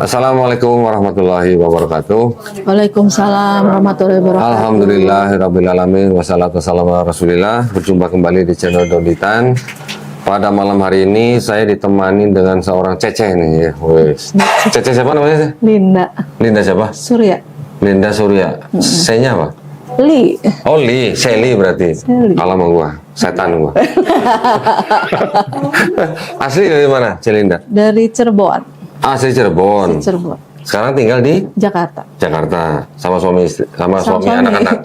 Assalamualaikum warahmatullahi wabarakatuh. Waalaikumsalam warahmatullahi wabarakatuh. Alhamdulillahirrabbilalamin. Wassalatu wassalamu ala rasulillah. Berjumpa kembali di channel Doditan. Pada malam hari ini saya ditemani dengan seorang Cece nih ya. Wes. Cece siapa namanya? Linda Linda siapa? Surya. Linda Surya. Saya apa? Li. Oh Li, Seli berarti. Seli. Kalau sama gua, setan gua. Asli dari mana, Celinda? Dari Cirebon. Asli Cirebon. Cirebon. Sekarang tinggal di Jakarta. Jakarta sama suami Sama suami anak-anak.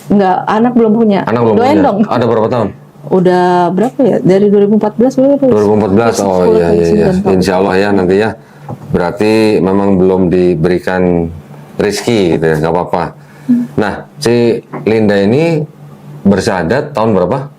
Enggak, anak belum punya. Anak belum Doain punya. dong. Ada berapa tahun? Udah berapa ya? Dari 2014 berapa? 2014. Oh iya iya iya. Insya Allah ya nanti ya. Berarti memang belum diberikan rezeki gitu ya, nggak apa-apa. Nah, si Linda ini bersyahadat tahun berapa?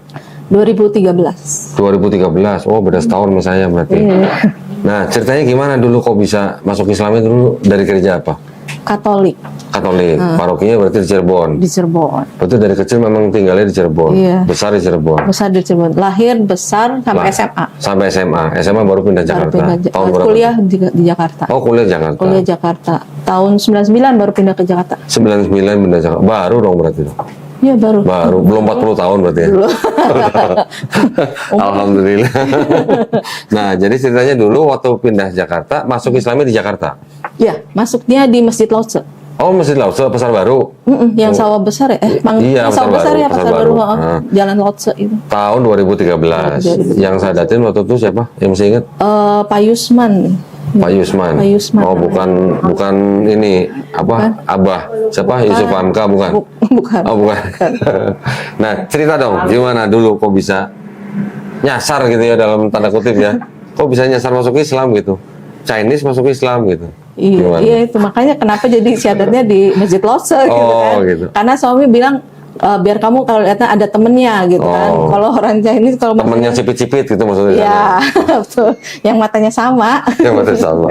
2013. 2013. Oh, beda setahun sama saya berarti. Iya. Nah, ceritanya gimana dulu kok bisa masuk Islam itu dulu dari gereja apa? Katolik Katolik. Parokinya berarti di Cirebon. di Cirebon. Berarti dari kecil memang tinggalnya di Cirebon. Iya. Besar di Cirebon. Besar di Cirebon. Lahir besar sampai Lah, SMA. Sampai SMA. SMA baru pindah Baru Jakarta. pindah Tahun berapa? kuliah di Jakarta. Oh, kuliah Jakarta. Kuliah Jakarta. Tahun 99 baru pindah ke Jakarta. 99 pindah Jakarta. Baru dong berarti. Iya baru. Baru. Belum 40 tahun berarti ya. Belum. Alhamdulillah. Nah, jadi ceritanya dulu waktu pindah Jakarta, masuk Islamnya di Jakarta. Ya, masuknya di Masjid Lause. Oh, Masjid Lause, Pasar Baru. Yang sawah besar ya? Iya, sawah Pasar besar Baru, ya, Pasar Pasar Baru. Baru. Nah. Jalan Lause itu. Tahun 2013. Yang saya datin waktu itu siapa? Yang masih ingat? Pak Yusman. Pak Yusman. Pak Yusman. Oh, bukan ini apa? Abah. Siapa? Yusuf Hamka bukan? Bukan. Oh, bukan. Nah, cerita dong, gimana dulu kok bisa nyasar gitu ya dalam tanda kutip ya? Kok bisa nyasar masuk Islam gitu? Chinese masuk Islam gitu? Iya, Gimana? iya itu makanya kenapa jadi syahadatnya di Masjid Lause gitu Oh, kan. gitu. Karena suami bilang biar kamu kalau lihatnya ada temennya gitu kan. Oh. Kalau orang Chinese kalau Temennya cipit-cipit gitu maksudnya? ya betul. Yang matanya sama. Yang mata sama.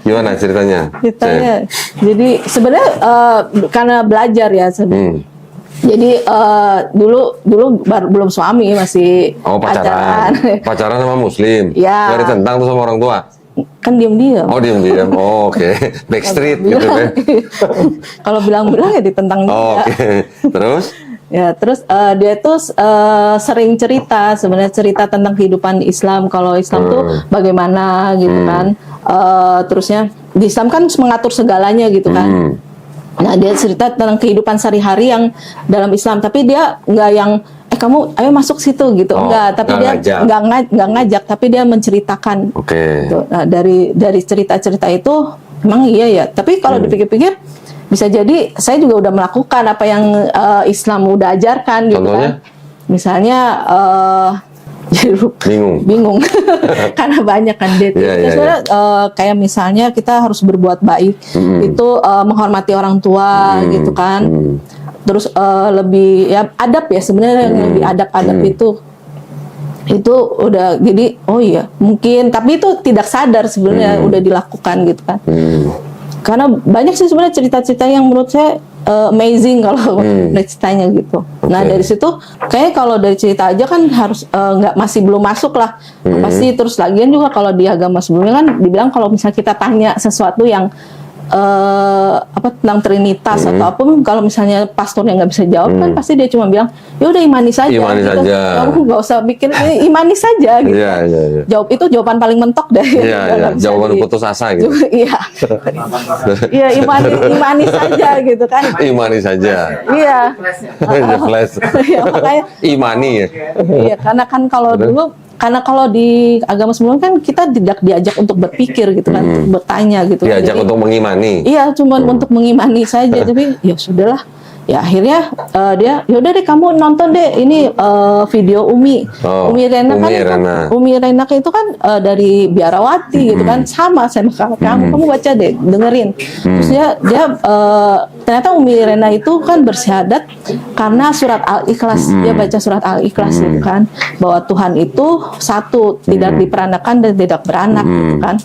Gimana ceritanya? Ceritanya. Jadi sebenarnya karena belajar ya sebenarnya. Jadi dulu belum suami masih Oh, pacaran. Pacaran sama muslim? Ya. Gak ditentang tuh sama orang tua? Kan diam-diam. Oh, diam-diam. Oh, oke. Backstreet gitu kan? Kalau bilang-bilang ya ditentang juga. Oh, oke. Terus? Ya, terus dia tuh sering cerita sebenarnya cerita tentang kehidupan Islam. Kalau Islam tuh bagaimana gitu kan. Terusnya di Islam kan mengatur segalanya gitu kan. Nah, dia cerita tentang kehidupan sehari-hari yang dalam Islam, tapi dia nggak yang kamu ayo masuk situ gitu. Oh, enggak, tapi nggak dia ngajak. nggak ngajak, tapi dia menceritakan. Oke. Gitu. Nah, dari cerita-cerita itu memang iya ya. Tapi kalau dipikir-pikir bisa jadi saya juga udah melakukan apa yang Islam udah ajarkan gitu Contohnya? kan. Misalnya jadi bingung karena banyak kan dia. Iya, iya, Sebenarnya kayak misalnya kita harus berbuat baik. Itu menghormati orang tua gitu kan. Terus lebih ya adab ya sebenarnya yang lebih adab-adab itu udah jadi oh iya mungkin tapi itu tidak sadar sebenarnya udah dilakukan gitu kan. Karena banyak sih sebenarnya cerita-cerita yang menurut saya amazing kalau dari ceritanya gitu. Nah dari situ kayak kalau dari cerita aja kan harus nggak masih belum masuk lah pasti terus lagian juga kalau di agama sebelumnya kan dibilang kalau misalnya kita tanya sesuatu yang apa tentang Trinitas atau apapun kalau misalnya pastornya nggak bisa jawab kan pasti dia cuma bilang ya udah imani saja Imani gitu. saja. Kamu nggak usah pikir imani saja gitu. Iya, iya, iya. Jawab itu jawaban paling mentok dari Iya, iya. Jawaban putus asa gitu. Iya. Iya, imani saja gitu kan. Imani saja. Iya. The flash. Iya, makanya Imani ya. iya, karena kan kalau dulu karena kalau di agama sebelumnya kan kita tidak diajak untuk berpikir gitu kan, untuk bertanya gitu. Diajak Jadi, untuk mengimani. iya, cuma untuk mengimani saja. Tapi ya sudahlah. Ya akhirnya dia yaudah deh kamu nonton deh ini video Umi. Oh, Umi Rena kan Umi Rena. Umi Rena itu kan dari Biarawati gitu kan sama kamu baca deh dengerin. Terus dia ternyata Umi Rena itu kan bersyahadat karena surat Al-Ikhlas. Dia baca surat Al-Ikhlas gitu kan bahwa Tuhan itu satu, tidak diperanakan dan tidak beranak gitu kan.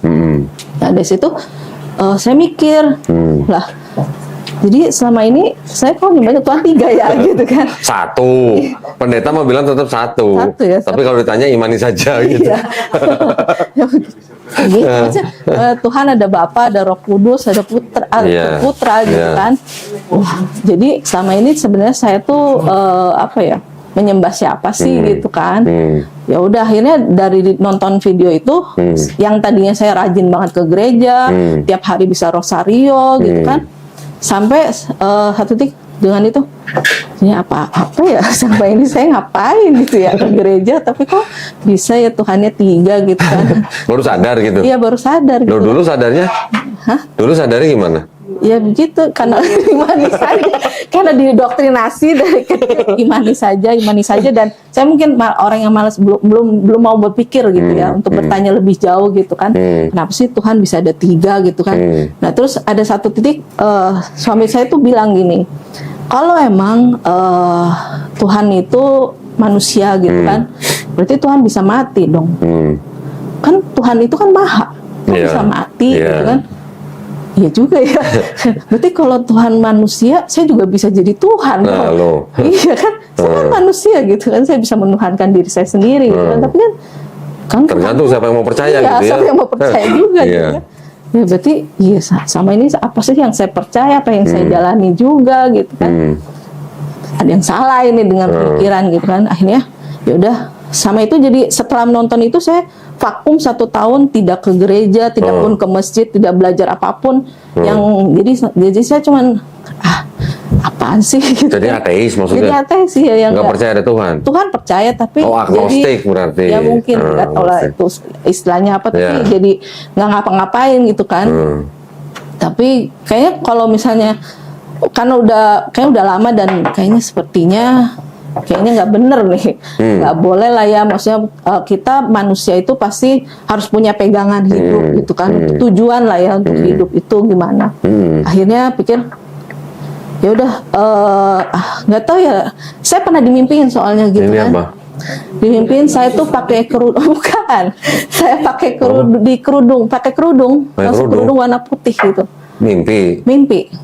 Nah dari situ saya mikir lah Jadi selama ini saya kok nyembahnya Tuhan 3 ya gitu kan. Satu. Pendeta mau bilang tetap satu. Satu ya, Tapi kalau ditanya imani saja gitu. Iya. Gitu, maksudnya, Tuhan ada Bapa, ada Roh Kudus, ada Iya. Putra gitu Iya. kan. Wah, jadi selama ini sebenarnya saya tuh apa ya, menyembah siapa sih gitu kan. Ya udah akhirnya dari nonton video itu yang tadinya saya rajin banget ke gereja, tiap hari bisa rosario gitu kan. Sampai satu titik dengan itu, ini apa ya, sampai ini saya ngapain gitu ya ke gereja, tapi kok bisa ya Tuhannya 3 gitu kan. Baru sadar gitu. Iya baru sadar gitu. Dulu sadarnya? Hah? Dulu sadarnya gimana? Ya begitu, karena imani saja, karena didoktrinasi dari kecil imani saja, dan saya mungkin orang yang malas belum mau berpikir gitu ya untuk bertanya lebih jauh gitu kan, kenapa sih Tuhan bisa ada 3 gitu kan. Nah terus ada satu titik suami saya tuh bilang gini, kalau emang Tuhan itu manusia gitu kan, berarti Tuhan bisa mati dong. Kan Tuhan itu kan maha, kan bisa mati gitu kan. Iya juga ya. Berarti kalau Tuhan manusia, saya juga bisa jadi Tuhan. Nah, lo. Iya kan, saya kan manusia gitu kan, saya bisa menuhankan diri saya sendiri gitu kan. Tapi kan Tergantung siapa yang mau percaya iya, gitu ya. siapa yang mau percaya juga Iya. gitu kan. Ya berarti iya sama ini apa sih yang saya percaya, apa yang saya jalani juga gitu kan. Ada yang salah ini dengan pikiran gitu kan. Akhirnya ya udah sama itu, jadi setelah menonton itu saya vakum 1 tahun, tidak ke gereja, tidak pun ke masjid, tidak belajar apapun. Yang jadi saya cuman apaan sih gitu. Jadi kan. ateis maksudnya? Jadi ateis sih ya, yang Nggak percaya ada Tuhan? Tuhan percaya tapi agnostik jadi, berarti. ya mungkin nggak tahu lah itu istilahnya apa, tapi jadi nggak ngapa-ngapain gitu kan. Tapi kayaknya kalau misalnya karena kayaknya udah lama dan kayaknya nggak bener nih, nggak boleh lah ya, maksudnya kita manusia itu pasti harus punya pegangan hidup gitu kan, tujuan lah ya untuk hidup itu gimana. Akhirnya pikir ya udah nggak tahu ya, saya pernah dimimpiin soalnya gitu. Ini kan apa? Dimimpiin saya tuh pakai kerudung, bukan, saya pakai kerudung kerudung warna putih gitu. Mimpi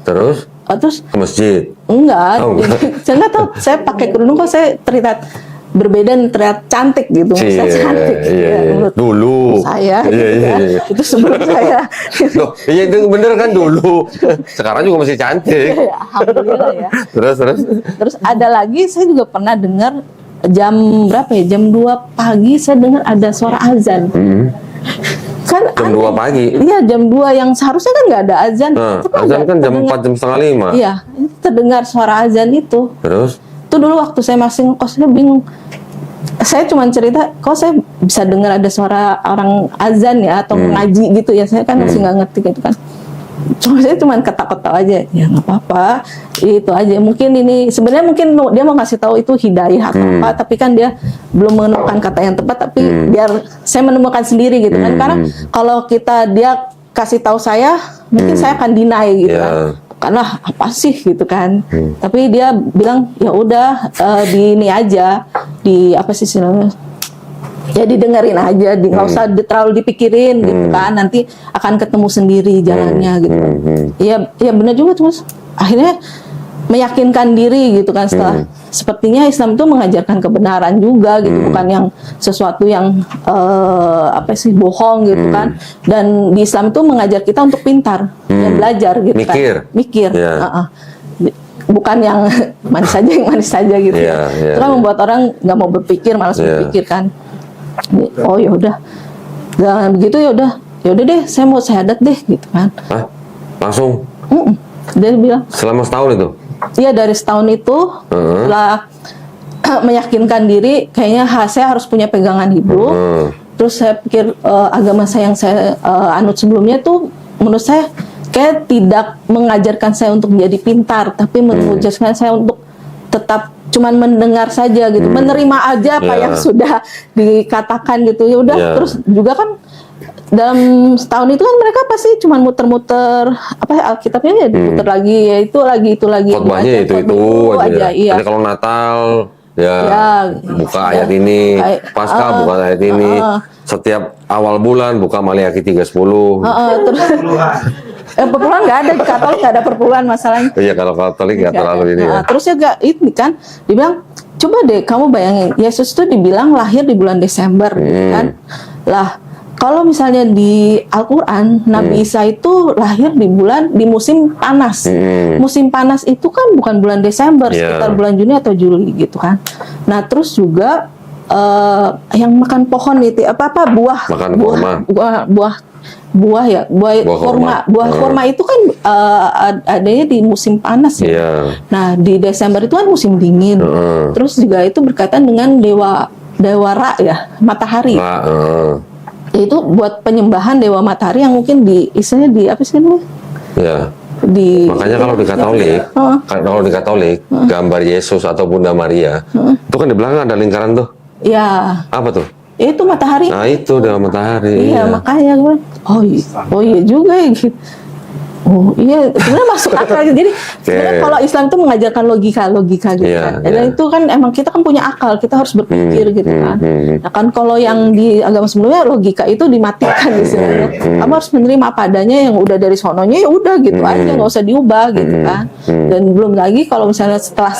Terus terus ke masjid? enggak, Oh, enggak. saya nggak tahu, saya pakai kerudung kok saya terlihat berbeda dan terlihat cantik gitu, saya cantik menurut dulu saya gitu iya. kan. Itu sebelum saya Loh, iya itu bener kan dulu. Sekarang juga masih cantik. Ya, alhamdulillah ya. Terus Ada lagi, saya juga pernah dengar jam berapa ya, jam 2 pagi saya dengar ada suara azan. Kan jam 2 pagi. Iya, jam 2 yang seharusnya kan nggak ada azan. Nah, Tapi azan kan jam terdengar- 4, jam setengah 5. Iya, itu terdengar suara azan itu. Terus? Itu dulu waktu saya masih ngekos, saya bingung. Saya cuma cerita, kok saya bisa dengar ada suara orang azan ya, atau mengaji gitu ya. Saya kan masih nggak ngerti gitu kan. Saya cuma ketawa-ketawa aja, ya nggak apa-apa, itu aja. Mungkin ini sebenarnya mungkin dia mau ngasih tahu itu hidayah atau apa, tapi kan dia belum menemukan kata yang tepat. Tapi biar saya menemukan sendiri gitu kan, karena kalau dia kasih tahu saya, mungkin saya akan deny gitu kan, karena apa sih gitu kan. Tapi dia bilang ya udah di ini aja, di apa sih istilahnya, ya didengerin aja, nggak usah terlalu dipikirin gitu kan, nanti akan ketemu sendiri jalannya gitu kan. Iya benar juga tuh Mas. Akhirnya meyakinkan diri gitu kan, setelah sepertinya Islam itu mengajarkan kebenaran juga gitu, bukan yang sesuatu yang apa sih, bohong gitu kan. Dan di Islam itu mengajar kita untuk pintar, ya belajar gitu Mikir. kan. Bukan yang manis saja gitu. Itu kan membuat orang nggak mau berpikir, malas berpikir kan. Oh ya udah, dan begitu ya udah deh, saya mau syahadat deh gitu kan. Hah? Langsung? Dia bilang Selama setahun itu? iya, dari setahun itu setelah meyakinkan diri, kayaknya saya harus punya pegangan hidup. Terus saya pikir agama saya yang saya anut sebelumnya tuh menurut saya kayak tidak mengajarkan saya untuk menjadi pintar, tapi mengajarkan saya untuk tetap cuman mendengar saja gitu, menerima aja apa yang sudah dikatakan gitu. Ya udah, terus juga kan dalam setahun itu kan mereka pasti cuman muter-muter apa Alkitabnya, ya diputer lagi, ya itu lagi khotbahnya itu aja. Iya. Jadi kalau Natal buka ayat ini, Paskah buka ayat ini, setiap awal bulan buka Maliaki 3:10. Terus Perpuluhan nggak ada, di Katolik nggak ada perpuluhan masalahnya. Iya, kalau Katolik nggak terlalu ini ya. Nah, terus juga ini kan dibilang, coba deh kamu bayangin, Yesus itu dibilang lahir di bulan Desember, kan? Lah, kalau misalnya di Al-Quran, Nabi Isa itu lahir di musim panas. Musim panas itu kan bukan bulan Desember, sekitar bulan Juni atau Juli gitu kan. Nah, terus juga yang makan pohon itu buah kurma itu kan adanya di musim panas ya. Iya. Nah, di Desember itu kan musim dingin. Terus juga itu berkaitan dengan dewa Ra ya, matahari. Itu buat penyembahan dewa matahari yang mungkin istilahnya di apa sih namanya? Ya. Makanya kalau di Katolik, gambar Yesus atau Bunda Maria, itu kan di belakang ada lingkaran tuh. Ya. Apa tuh? Itu matahari. Nah, itu dewa matahari. Iya, makanya gue, oh iya juga ya gitu. Oh iya, sebenarnya masuk akal. Jadi sebenarnya kalau Islam itu mengajarkan logika gitu kan. Dan itu kan emang kita kan punya akal, kita harus berpikir gitu kan. Nah kan kalau yang di agama sebelumnya logika itu dimatikan istilahnya. Kamu harus menerima apa adanya, yang udah dari sononya ya udah gitu aja, nggak usah diubah gitu kan. Dan belum lagi kalau misalnya setelah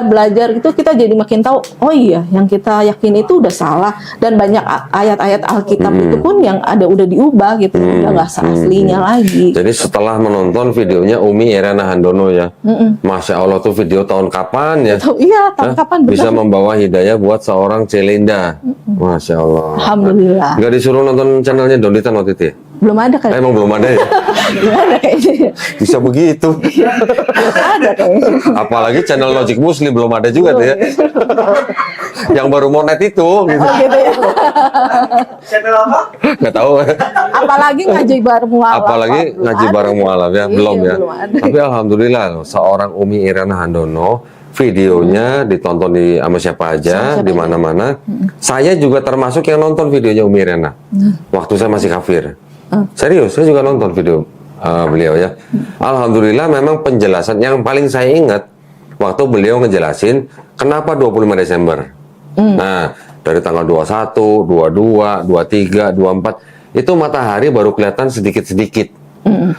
belajar gitu, kita jadi makin tahu, oh iya yang kita yakin itu udah salah, dan banyak ayat-ayat Alkitab itu pun yang udah diubah gitu, udah nggak seaslinya lagi. Jadi setelah menonton videonya Umi Irena Handono ya, Masya Allah tuh video tahun kapan ya? Iya, tahun kapan bisa membawa hidayah buat seorang Celinda. Masya Allah. Alhamdulillah. Gak disuruh nonton channelnya Dondita waktu itu ya? Belum ada kan? Emang belum ada ya? Belum ada kayaknya. Bisa begitu. Belum ada kayaknya. Apalagi channel Logic Muslim belum ada juga tuh ya. Yang baru mau net itu. Gitu. Oh gitu ya. Channel apa? Gak tahu. Apalagi ngaji bareng mualaf. Apalagi ngaji bareng mualaf ya, belum ya. Belum ada. Tapi alhamdulillah loh, seorang Umi Irena Handono, videonya ditonton sama siapa aja, di mana-mana. Saya juga termasuk yang nonton videonya Umi Irena. Waktu saya masih kafir. Serius, saya juga nonton video beliau ya. Alhamdulillah memang penjelasan yang paling saya ingat waktu beliau ngejelasin kenapa 25 Desember. Nah, dari tanggal 21, 22, 23, 24 itu matahari baru kelihatan sedikit-sedikit.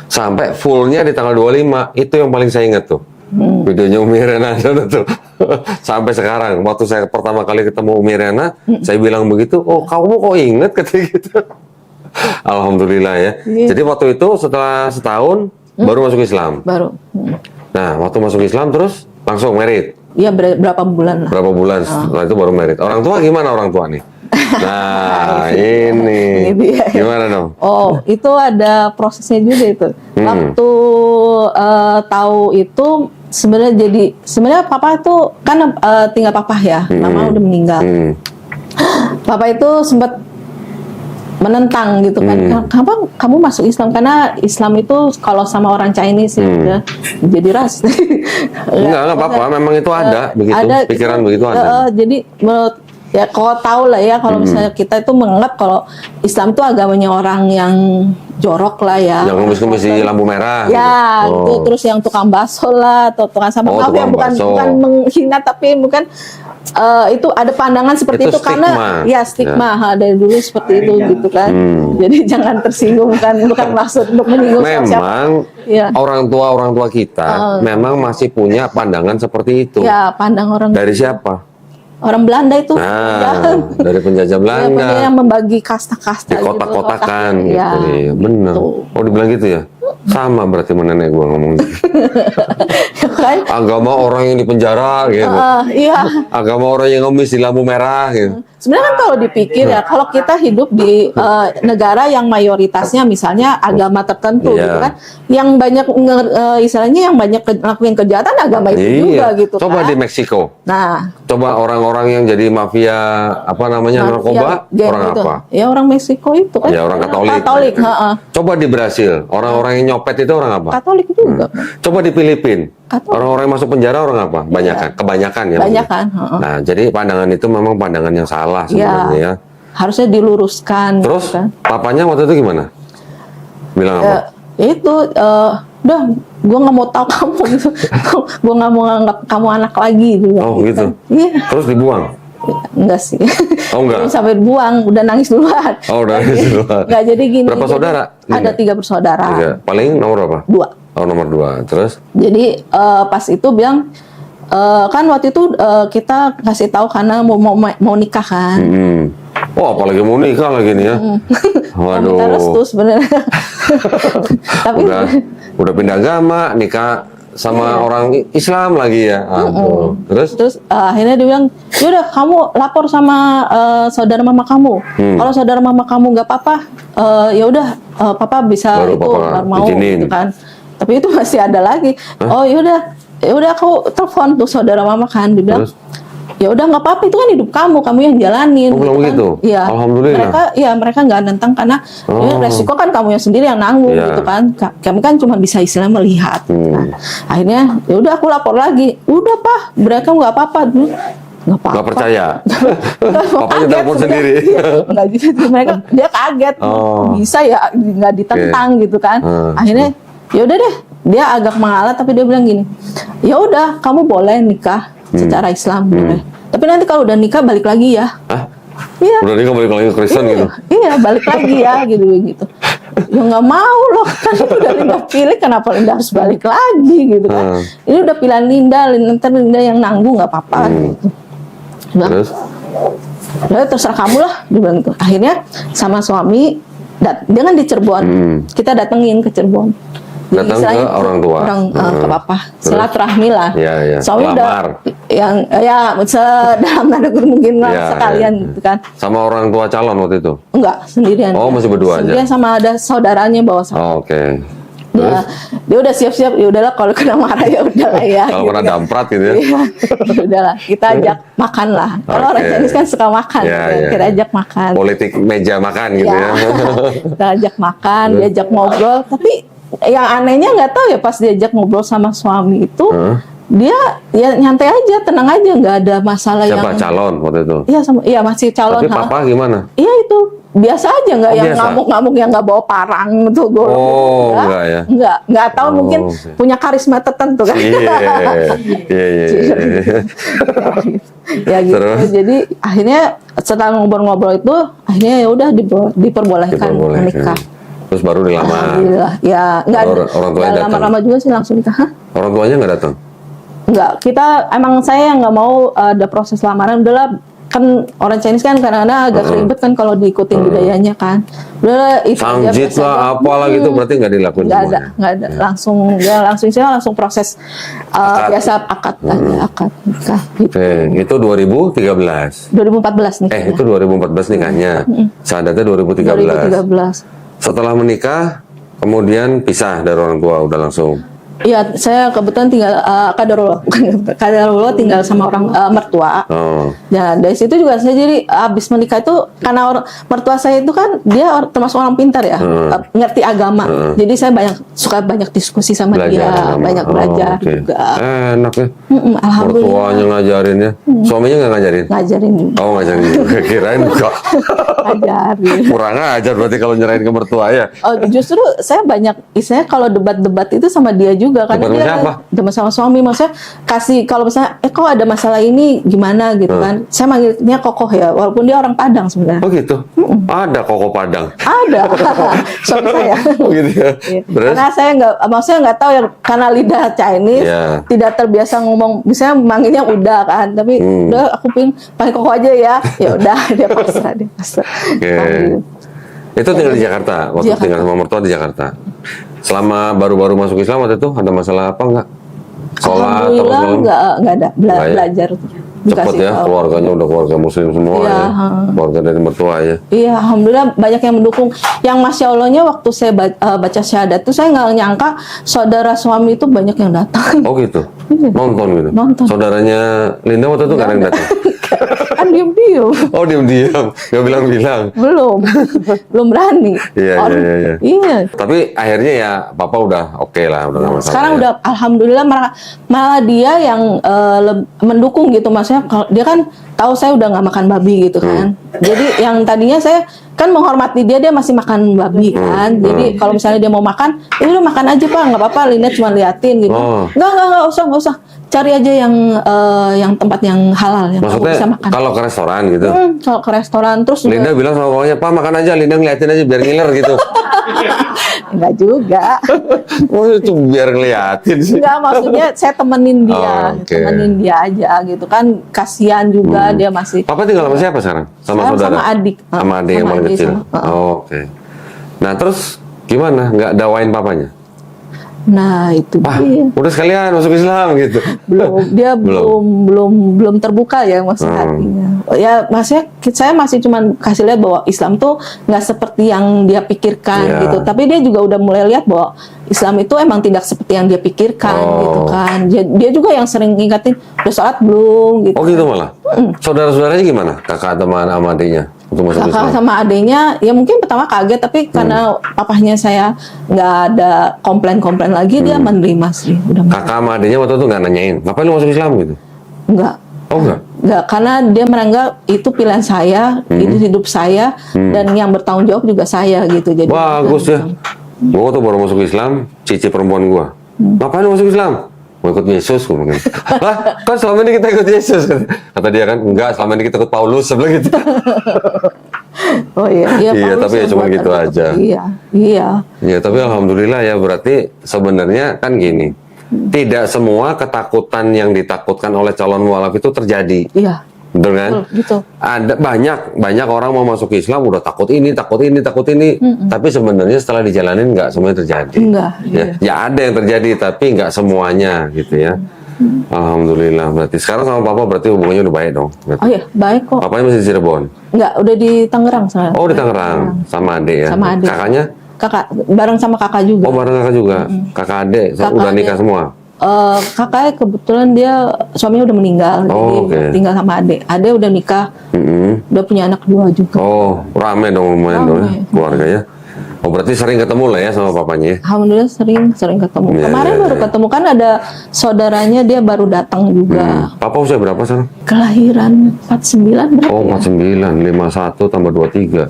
Sampai fullnya di tanggal 25, itu yang paling saya ingat tuh. Videonya Umi Irena tuh. Sampai sekarang, waktu saya pertama kali ketemu Umi Irena, saya bilang begitu, oh kamu kok inget katanya gitu. Alhamdulillah ya. Jadi waktu itu setelah setahun baru masuk Islam. Baru. Nah, waktu masuk Islam terus langsung merit. Iya, berapa bulan lah. Berapa bulan setelah itu baru merit. Orang tua gimana orang tua nih? Nah, ini gimana dong? Oh, itu ada prosesnya juga itu. Waktu tahu itu sebenarnya papa itu kan tinggal papa ya, mama udah meninggal. Papa itu sempat menentang gitu kan, kenapa kamu masuk Islam? Karena Islam itu kalau sama orang Chinese ya jadi ras. Enggak apa-apa, memang itu ada begitu, pikiran begitu ada. Jadi menurut ya kalau tahu lah ya, kalau misalnya kita itu menganggap kalau Islam itu agamanya orang yang jorok lah ya. Yang ngemis-ngemis di lampu merah. Ya, gitu. itu terus yang tukang bakso lah atau tukang sampah. Maaf ya, bukan menghina, tapi bukan itu ada pandangan seperti itu stigma. Karena ya stigma dari dulu seperti itu gitu kan. Jadi jangan tersinggung kan, bukan maksud untuk menyinggung siapa. Memang orang tua kita memang masih punya pandangan seperti itu. Ya, pandang orang dari siapa? Orang Belanda itu. Nah, dari penjajah Belanda. Ya, yang membagi kasta-kasta di kotak-kotakan gitu. Ya, iya, benar. Oh, dibilang gitu ya? Sama berarti sama nenek gua ngomong gitu. Kan? Agama orang yang di penjara gitu. Iya. Agama orang yang ngemis di lampu merah gitu. Sebenarnya kan kalau dipikir ya, kalau kita hidup di negara yang mayoritasnya misalnya agama tertentu gitu kan, yang banyak istilahnya yang banyak ngelakuin kejahatan agama itu juga gitu. Coba kan. di Meksiko. Nah, coba orang-orang yang jadi mafia apa namanya narkoba orang gitu. apa? Ya orang Meksiko itu kan. Ya orang Katolik. Katolik. Coba di Brasil, orang-orang yang nyopet itu orang apa? Katolik juga. Coba di Filipina, orang-orang yang masuk penjara orang apa? Kebanyakan ya. Kebanyakan. Nah, jadi pandangan itu memang pandangan yang salah sebenarnya ya. Harusnya diluruskan. Terus gitu kan. papanya waktu itu gimana? Bilang apa? Itu udah gue nggak mau tahu kamu gitu. Gue nggak mau nganggap kamu anak lagi gitu. Oh gitu. Iya. Terus dibuang? Enggak sih. Oh, enggak? Belum sampai buang, udah nangis duluan. Oh, udah duluan. Enggak, jadi gini. Berapa jadi saudara? Ada 3 bersaudara. 3. Paling nomor berapa? 2. Oh, nomor 2. Terus? Jadi pas itu bilang kan waktu itu kita kasih tahu karena mau nikah kan. Oh, apalagi mau nikah lagi nih ya. Waduh. Minta restu sebenarnya. Tapi udah pindah agama, nikah sama orang Islam lagi ya. Aduh. Terus akhirnya dia bilang, yaudah kamu lapor sama saudara mama kamu. Kalau saudara mama kamu nggak apa-apa, ya udah papa bisa Baru itu papa baru mau izinin. gitu kan. Tapi itu masih ada lagi. Oh yaudah aku telepon tuh saudara mama kan, dia bilang, ya udah nggak apa-apa, itu kan hidup kamu yang jalanin. Oh, belum kan. gitu? Iya. Alhamdulillah. Mereka nggak nentang karena ya, resiko kan kamu yang sendiri yang nanggung Iya. gitu kan. Kami kan cuma bisa istilah melihat. Nah, akhirnya ya udah aku lapor lagi. Udah Pak, mereka nggak apa-apa. Nggak apa-apa. Nggak percaya. Papanya Kaget telepon sebenarnya. sendiri. Iya, nggak gitu. Mereka dia kaget. Oh. Bisa ya nggak ditentang gitu kan. Akhirnya ya udah deh. Dia agak mengalah tapi dia bilang gini. Ya udah, kamu boleh nikah secara Islam boleh. Tapi nanti kalau udah nikah balik lagi ya. Hah? Iya. Udah nikah balik lagi ke Kristen gitu? Iya, balik lagi ya gitu. Ya nggak mau loh, kan itu udah Linda pilih, kenapa Linda harus balik lagi gitu kan? Ini udah pilihan Linda, ntar Linda yang nanggung nggak apa-apa. Gitu. Bilang, Terus? "Ya, terserah kamu lah," dia bilang gitu. Akhirnya sama suami, dia kan di Cirebon, kita datengin ke Cirebon. Jadi Datang ke istilahnya orang tua. ke papa, Terus? silaturahmi lah. Iya, iya. Suami Lamar. udah yang ya dalam tanda kutip mungkin lah Iya, sekalian iya. gitu kan. Sama orang tua calon waktu itu? Enggak, sendirian. Oh, masih berdua aja? Sendirian sama ada saudaranya bawa sama. Oh, oke. Dia udah siap-siap, ya udahlah kalau kena marah ya udahlah ya. Kalau gitu kena kan. damprat gitu ya? Iya, ya udahlah, kita ajak makan lah. Kalau orang Oke. Chinese kan suka makan, Iya, gitu kan. iya. Kita ajak makan. Politik meja makan gitu ya? Kita ajak makan, diajak ngobrol. Tapi yang anehnya nggak tahu ya pas diajak ngobrol sama suami itu, dia ya nyantai aja, tenang aja, nggak ada masalah Siapa? yang. Calon waktu itu? Iya masih calon. Tapi papa gimana? Iya itu biasa aja, nggak Oh, yang biasa? ngamuk-ngamuk yang nggak bawa parang tuh. Oh, enggak ya? Nggak tahu Oh, mungkin oke. punya karisma tertentu kan. Iya. Ya gitu. Terus? Jadi akhirnya setelah ngobrol-ngobrol itu, akhirnya ya udah diperbolehkan menikah. Terus baru dilamar. Alhamdulillah. Ya nggak Orang tuanya nggak datang? lama-lama juga sih langsung nikah. Hah? Orang tuanya nggak datang? Enggak, emang saya nggak mau ada proses lamaran. Udahlah, kan orang Chinese kan kadang-kadang agak ribet kan kalau diikutin budayanya kan. Udahlah itu aja, Sangjit biasa lah, aja. apalah gitu, berarti nggak dilakuin Nggak semuanya? ada. Langsung proses biasa akad nikah. Gitu. Oke, itu 2013. 2014 nih. Itu 2014 nikahnya. Sadatnya 2013. 2013. Setelah menikah, kemudian pisah dari orang tua, udah langsung. Iya, saya kebetulan tinggal kadarullah tinggal sama orang mertua. Oh, Ya dari situ juga saya jadi abis menikah itu karena mertua saya itu kan dia termasuk orang pintar ya, ngerti agama. Jadi saya suka banyak diskusi sama dia, agama. banyak belajar Oke. juga. Enak ya. Alhamdulillah Mertuanya ngajarin ya. Suaminya nggak ngajarin? ngajarin Oh, ngajarin juga. Kirain enggak. ngajarin. Kurang ajar berarti kalau nyerahin ke mertua ya. Oh, justru saya banyak istilahnya kalau debat-debat itu sama dia juga karena Debat dia sama siapa? debat sama suami, maksudnya kasih kalau misalnya kok ada masalah ini gimana gitu kan. Saya manggilnya Kokoh ya, walaupun dia orang Padang sebenarnya. Oh gitu? Ada koko Padang? Ada suami saya. Oh gitu ya? Iya. Terus? Karena saya maksudnya nggak tahu ya karena lidah Chinese Iya. tidak terbiasa ngomong, misalnya manggilnya udah kan, tapi udah aku panggil Kokoh aja ya, ya udah dia pasrah. Oke. Panggil. Itu tinggal di Jakarta, waktu Jakarta. tinggal sama mertua di Jakarta. Selama baru-baru masuk Islam waktu itu ada masalah apa enggak? Sholat atau Alhamdulillah segala? nggak ada Nggak ya? belajar. Cepet Dikasih ya, tahu. keluarganya udah keluarga muslim semua Iya, ya. Keluarga dari mertua ya. Iya, alhamdulillah banyak yang mendukung. Yang masya Allahnya waktu saya baca syahadat tuh saya nggak nyangka saudara suami itu banyak yang datang. Oh gitu? Nonton gitu? Nonton. Saudaranya Linda waktu itu nggak ada yang datang? Kan diem-diem. Oh diam-diam, nggak bilang-bilang. belum berani. Iya. Iya. Tapi akhirnya ya papa udah oke lah, udah nggak masalah. Sekarang ya. udah alhamdulillah malah dia yang mendukung gitu, maksudnya kalau dia kan tahu saya udah nggak makan babi gitu kan. Jadi yang tadinya saya kan menghormati dia masih makan babi kan. Jadi kalau misalnya dia mau makan, ya udah makan aja Pak, nggak apa-apa, Linda cuma liatin gitu. Oh. Nggak usah. cari aja yang tempat yang halal yang kamu Maksudnya bisa makan. kalau ke restoran gitu. Kalau ke restoran terus juga Linda bilang sama bapaknya, "Pak makan aja, Linda ngeliatin aja biar ngiler gitu." enggak juga. Oh itu biar ngeliatin sih. Enggak, maksudnya saya temenin dia, Oh, oke. temenin dia aja gitu kan. Kasihan juga dia masih. Papa tinggal sama siapa sekarang? Sama Sekarang saudara? sama adik. Sama adik yang Sama paling adik, kecil? sama- Oh, oke. Nah terus gimana? Nggak dawain papanya? Nah, itu Wah, dia. udah sekalian masuk Islam gitu. Dia belum terbuka ya maksud hatinya. Ya maksudnya saya masih cuman kasih lihat bahwa Islam tuh nggak seperti yang dia pikirkan Iya. gitu. Tapi dia juga udah mulai lihat bahwa Islam itu emang tidak seperti yang dia pikirkan gitu kan. Dia juga yang sering ngingetin, udah sholat belum gitu. Oh gitu malah. Saudara-saudaranya gimana? Kakak sama adiknya untuk masuk Kakak Islam? sama adiknya ya mungkin pertama kaget, tapi karena papahnya saya nggak ada komplain lagi, dia menerima sih, udah menerima. Kakak sama adiknya waktu itu nggak nanyain, ngapain lu masuk Islam gitu? Enggak. Oh enggak? Enggak, karena dia menganggap itu pilihan saya, itu hidup saya, dan yang bertanggung jawab juga saya gitu. Jadi Bagus ya. Gua tuh baru masuk Islam, cici perempuan gua. Ngapain lu masuk Islam? Mau ikut Yesus, gua mungkin. Lah, kan selama ini kita ikut Yesus. Kata dia kan, enggak, selama ini kita ikut Paulus, sebelah gitu. Oh iya, Iya, Paulus tapi ya yang cuma buat gitu aku. aja. Iya. Ya, tapi alhamdulillah ya berarti sebenarnya kan gini. Tidak semua ketakutan yang ditakutkan oleh calon mualaf itu terjadi. Iya. Betul kan? Betul, gitu. Ada banyak orang mau masuk Islam udah takut ini. Tapi sebenarnya setelah dijalanin nggak semuanya terjadi. Enggak, Ya, ya ada yang terjadi tapi nggak semuanya gitu ya. Alhamdulillah berarti sekarang sama papa berarti hubungannya udah baik dong. Berarti. Oh iya, baik kok. Papanya masih di Cirebon. Enggak, udah di Tangerang saya. Oh di Tangerang sama adik ya. Sama adik. Kakaknya? Kakak bareng sama kakak juga. Oh bareng kakak juga. Kakak adik Kakak udah nikah adik. semua. Kakaknya kebetulan dia suaminya udah meninggal, Oh, jadi oke. tinggal sama adik. Adik udah nikah, udah punya anak 2 juga. Oh rame dong lumayan dong ya, Rame. keluarga ya. Oh berarti sering ketemu lah ya sama papanya ya. Alhamdulillah sering ketemu. Iya, Kemarin iya, baru iya. ketemu kan, ada saudaranya dia baru datang juga. Papa usia berapa sekarang? Kelahiran 49 berapa Oh ya? 49, 51 tambah 23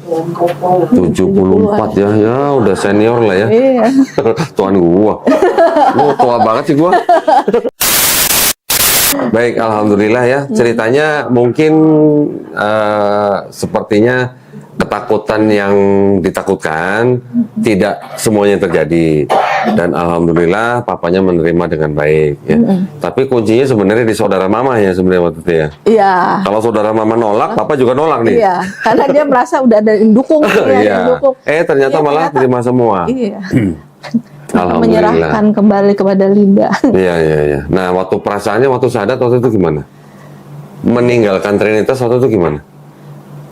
74 ya. Ya udah senior lah ya. Iya. Tuan gua. Lu tua banget sih gua. Baik, alhamdulillah ya. Ceritanya mungkin sepertinya ketakutan yang ditakutkan tidak semuanya terjadi, dan alhamdulillah papanya menerima dengan baik ya. Tapi kuncinya sebenarnya di saudara mama ya sebenarnya waktu itu ya. Iya. Kalau saudara mama nolak, papa juga nolak nih. Iya, karena dia merasa udah ada yang dukung, Iya. Ternyata Iya, malah ternyata. terima semua. Iya. Alhamdulillah. Menyerahkan kembali kepada Linda. Iya. Nah, waktu perasaannya waktu syahadat waktu itu gimana? Meninggalkan Trinitas waktu itu gimana?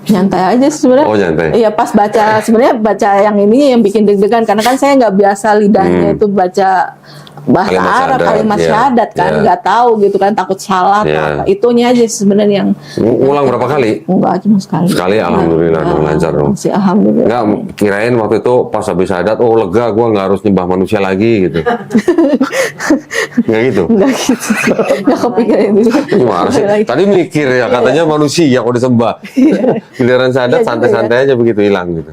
Nyantai aja sih sebenarnya. Oh, nyantai. Iya, pas baca, sebenarnya baca yang ini yang bikin deg-degan, karena kan saya nggak biasa lidahnya itu baca bahasa Kalimat Arab, syahadat, kalimat iya. syahadat kan, Iya. nggak tahu gitu kan, takut salah atau Iya. apa. Itunya aja sih sebenarnya yang Ulang berapa kali? enggak, cuma sekali. Sekali, alhamdulillah, dong, lancar dong. Sih, alhamdulillah. Enggak, kirain waktu itu pas habis syahadat, oh lega, gua nggak harus nyembah manusia lagi gitu. Nggak gitu? Enggak gitu. Enggak kepikiran itu. Gimana sih? Tadi mikir ya, katanya manusia kok disembah. Giliran syahadat Iya juga santai-santai aja begitu hilang gitu.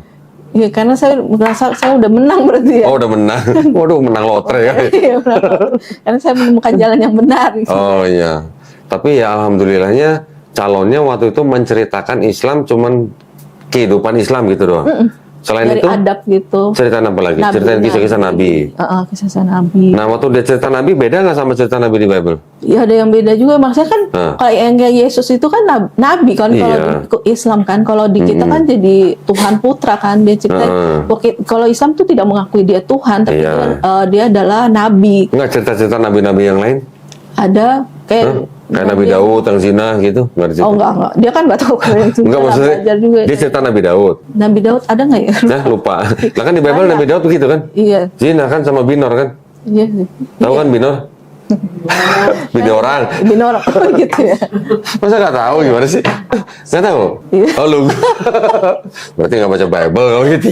Iya, karena saya merasa saya udah menang berarti ya. Oh udah menang, waduh menang lotre ya. Iya, benar. Karena saya menemukan jalan yang benar. Oh iya, tapi ya alhamdulillahnya calonnya waktu itu menceritakan Islam cuman kehidupan Islam gitu doang. Selain Dari itu adab gitu. ceritain apa lagi? Nabi, Ceritain kisah-kisah Nabi. Kisah Nabi. Nah waktu dia cerita Nabi beda nggak sama cerita Nabi di Bible? Ya ada yang beda juga, maksudnya kan kalau yang kayak Yesus itu kan nabi kan, kalau Iya. di Islam kan, kalau di kita kan jadi Tuhan Putra kan, dia cerita kalau Islam tuh tidak mengakui dia Tuhan, tapi Iya. dia adalah nabi. Nggak cerita-cerita Nabi-Nabi yang lain? Ada kayak Kayak Nabi Daud yang zina gitu? Nggak diceritain? Oh enggak, dia kan nggak tahu kalau yang Enggak maksudnya belajar juga. dia cerita Nabi Daud. Nabi Daud ada nggak ya? Nah lupa. Lah kan di Bible Nabi Daud begitu kan? Iya, Zina kan sama Binor kan? iya. Tahu kan Binor? Bini orang. Binor gitu ya. Masa nggak tahu gimana sih? Nggak tahu? Iya. Oh lu. Berarti nggak baca Bible kalau gitu.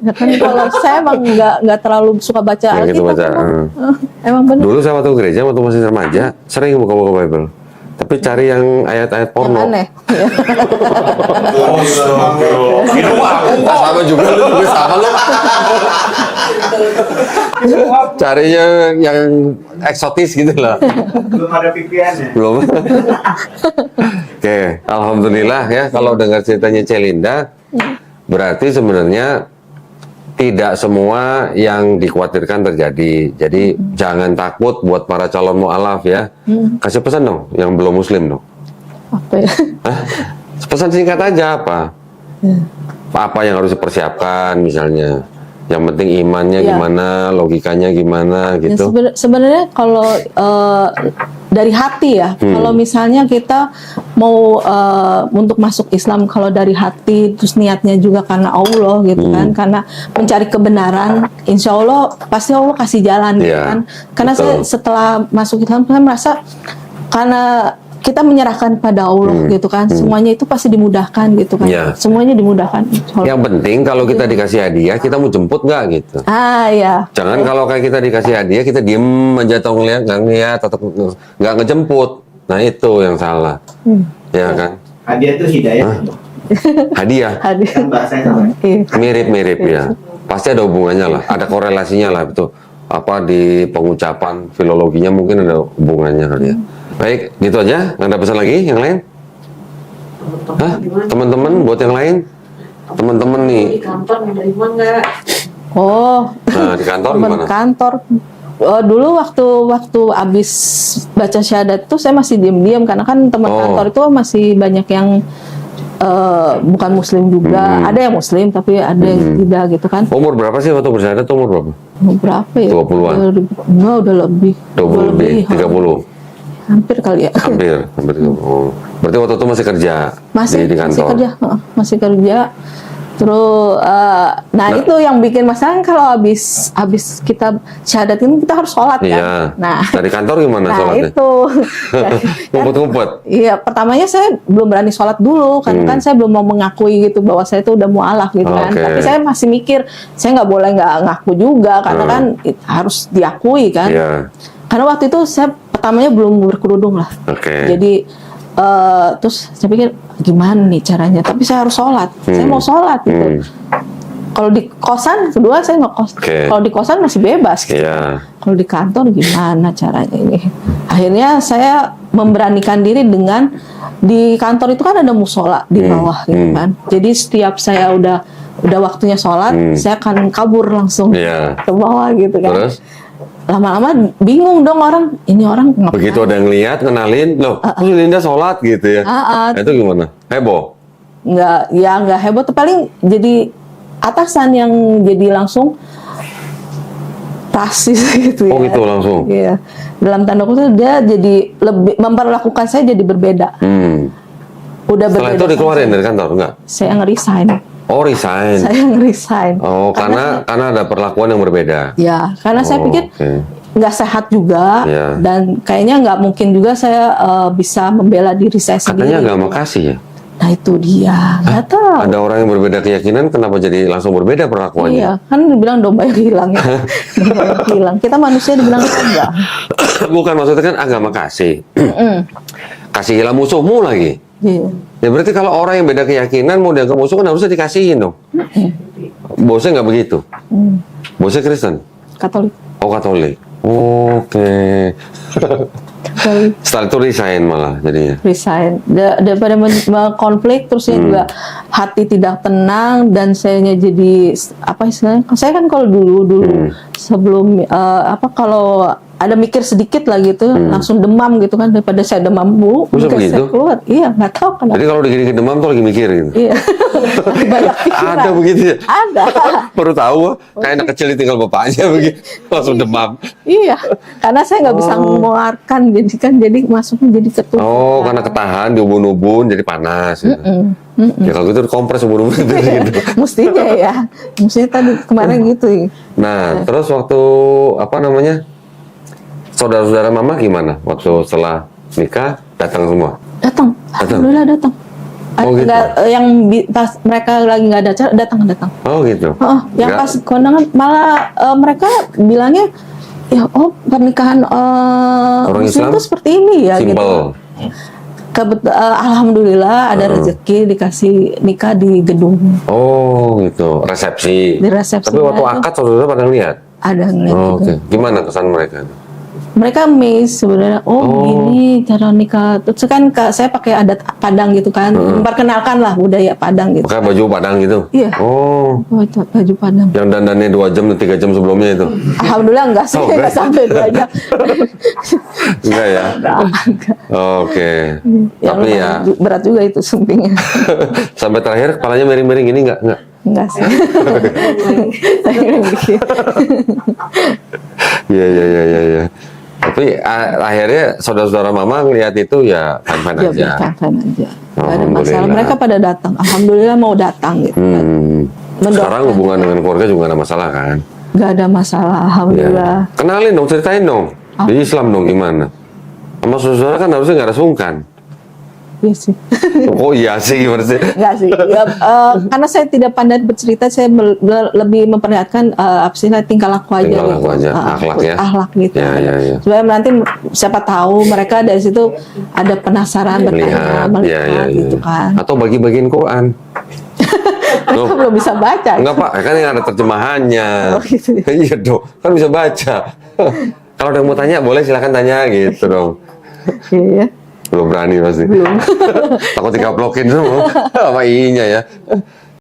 Ya kan kalau saya emang nggak terlalu suka baca Nggak gitu Alkitab. baca, Emang benar. Dulu saya waktu gereja waktu masih remaja sering buka-buka Bible. Tapi cari yang ayat-ayat Yang porno. aneh. Minum aku Ah, sama juga lu sama lu. Carinya yang eksotis gitu lah. Belum ada VPN ya? Belum. Oke, alhamdulillah ya kalau dengar ceritanya Celinda, berarti sebenarnya tidak semua yang dikhawatirkan terjadi. Jadi jangan takut buat para calon mu'alaf ya. Kasih pesan dong yang belum muslim dong. Apa ya? Hah? Pesan singkat aja apa? Apa yang harus dipersiapkan misalnya? Yang penting imannya Ya. gimana, logikanya gimana Ya, gitu. sebenarnya kalau dari hati ya, kalau misalnya kita mau untuk masuk Islam, kalau dari hati, terus niatnya juga karena Allah gitu kan, karena mencari kebenaran, insya Allah pasti Allah kasih jalan gitu Iya, kan. Karena betul. saya setelah masuk Islam, saya merasa karena kita menyerahkan pada Allah gitu kan, semuanya itu pasti dimudahkan gitu kan, Iya. semuanya dimudahkan. insya Allah. Yang penting kalau kita dikasih hadiah, kita mau jemput nggak gitu. Ya. Jangan kalau kayak kita dikasih hadiah, kita diem aja atau nggak ngeliat, atau nggak ngejemput. Nah itu yang salah, ya kan? Hadiah itu hidayah. Hadiah Hadir. Kan bahasanya sama. Iya. mirip-mirip ya. Pasti ada hubungannya lah, ada korelasinya lah itu. Apa di pengucapan filologinya mungkin ada hubungannya kali ya. Baik, gitu aja. Nggak ada pesan lagi yang lain? Hah? Teman-teman buat yang lain? Teman-teman nih. Di kantor menerima nggak? Oh, Nah, di kantor teman gimana? kantor. Dulu waktu abis baca syahadat tuh saya masih diam-diam karena kan teman Oh. kantor itu masih banyak yang bukan muslim juga. Ada yang muslim tapi ada yang tidak gitu kan. Umur berapa sih waktu bersyahadat? Umur berapa? Berapa ya? 20-an? Enggak, udah lebih. 20 lebih, 30. Hampir kali ya. Hampir 30. Oh. Berarti waktu itu masih kerja di kantor. Masih kerja, masih kerja. Terus, nah itu yang bikin masalah kalau habis kita syahadat ini kita harus sholat kan. Iya. Nah, Dari kantor gimana nah sholatnya? itu. Ngumpet-ngumpet. Iya, pertamanya saya belum berani sholat dulu karena kan saya belum mau mengakui gitu bahwa saya itu udah mualaf gitu kan. Oke. Tapi saya masih mikir saya nggak boleh nggak ngaku juga karena kan harus diakui kan. Iya. Karena waktu itu saya pertamanya belum berkerudung lah. Oke. Jadi terus saya pikir gimana nih caranya? Tapi saya harus sholat. Saya mau sholat gitu. Kalau di kosan, kedua saya nggak kos. Oke. Kalau di kosan masih bebas. Gitu. Iya. Kalau di kantor gimana caranya ini? Akhirnya saya memberanikan diri dengan di kantor itu kan ada musola di bawah gitu kan. Jadi setiap saya udah waktunya sholat, saya akan kabur langsung Iya. ke bawah gitu kan. Terus Lama-lama bingung dong orang, ini orang ngapain? begitu ada yang lihat, kenalin, loh, kok Linda sholat gitu ya? Itu gimana? Heboh? nggak heboh tuh, paling jadi atasan yang jadi langsung rasis gitu ya. Oh gitu langsung? Iya, dalam tanda kutip dia jadi lebih memperlakukan saya jadi berbeda. Udah Setelah berbeda. itu dikeluarin sama dari kantor, enggak? saya nge-resign. Oh resign? Saya nge-resign. Oh, karena ada perlakuan yang berbeda? Ya, karena saya Oh, pikir oke. nggak sehat juga Iya. dan kayaknya nggak mungkin juga saya bisa membela diri saya sendiri. Katanya agama kasih ya? Nah itu dia, nggak tahu. Ada orang yang berbeda keyakinan, kenapa jadi langsung berbeda perlakuannya? Iya, kan dibilang domba yang hilang ya. Domba yang hilang. Kita manusia dibilang domba. Bukan, maksudnya kan agama kasih. Kasihilah musuhmu lagi. Iya. Ya berarti kalau orang yang beda keyakinan mau dianggap musuh kan harusnya dikasihin dong. Bosnya nggak begitu. Bosnya Kristen. Katolik. Oh Katolik. Oke. Katolik. Setelah itu resign malah jadinya. Resign. Daripada konflik, terus saya juga hati tidak tenang dan sayanya jadi apa istilahnya? Saya kan kalau dulu sebelum kalau ada mikir sedikit lah gitu, langsung demam gitu kan, daripada saya demam bu, Bisa mungkin begitu? saya keluar. Iya, nggak tahu kenapa. Jadi kalau dikit-dikit demam tuh lagi mikir gitu. Iya. Lagi banyak pikiran. Ada begitu ya? Ada. Baru tahu, kayak anak kecil ditinggal bapaknya begitu, langsung demam. Iya, karena saya nggak bisa mengeluarkan, jadi masuknya jadi ketutup. Oh, karena ketahan di ubun-ubun jadi panas. Gitu. Ya kalau gitu kompres ubun-ubun gitu. Mestinya ya, mestinya tadi kemarin gitu. Nah, terus waktu apa namanya? Saudara-saudara mama gimana? Waktu setelah nikah datang semua? Datang, alhamdulillah datang. Oh, gitu? Yang pas mereka lagi nggak ada acara datang. Oh gitu. Yang Nggak- pas kondangan malah mereka bilangnya, ya pernikahan Orang Muslim Islam itu seperti ini ya gitu. Simple. Alhamdulillah ada rezeki dikasih nikah di gedung, Oh gitu, resepsi. di resepsi. Tapi waktu akad saudara pada lihat. Ada ngeliat Oh, juga. oke. Gimana kesan mereka? Mereka amazed sebenarnya. Oh, gini cara nikah. Terus kan saya pakai adat Padang gitu kan, memperkenalkan lah budaya Padang gitu. Pakai baju Padang gitu? Iya. Oh, Baju Padang. yang dandannya 2 jam atau 3 jam sebelumnya itu? Alhamdulillah enggak sih, Oh, enggak enggak. sampai 2 jam. Enggak ya? Oke. Ya, Tapi ya, lumayan berat juga itu sumpingnya. sampai terakhir kepalanya miring-miring ini enggak? Enggak sih. Iya, iya, iya, iya. Ya. Tapi akhirnya saudara-saudara mama ngelihat itu ya fine-fine Ya, aja. fine aja. Enggak ada Alhamdulillah. masalah. Mereka pada datang. Alhamdulillah mau datang gitu kan. Mendoakan. Sekarang hubungan dengan keluarga juga nggak ada masalah kan? Enggak ada masalah, Ya. alhamdulillah. Kenalin dong, ceritain dong. Di Islam dong gimana? Sama saudara kan harusnya nggak ada sungkan. Iya sih. Oh iya sih gimana sih? Enggak sih. Ya, karena saya tidak pandai bercerita, saya lebih memperlihatkan apa sih tingkah laku aja. Tingkah laku aja, akhlak ya. Akhlak gitu. Ya, ya, ya. Supaya nanti siapa tahu mereka dari situ ada penasaran bertanya, melihat gitu kan. Atau bagi-bagiin Quran. Loh, Mereka belum bisa baca. enggak Pak, kan yang ada terjemahannya. Oh, gitu ya. Iya dong, kan bisa baca. Kalau ada yang mau tanya, boleh silakan tanya gitu dong. Iya. Belum berani pasti. Belum. Takut dikaplokin semua sama inya ya.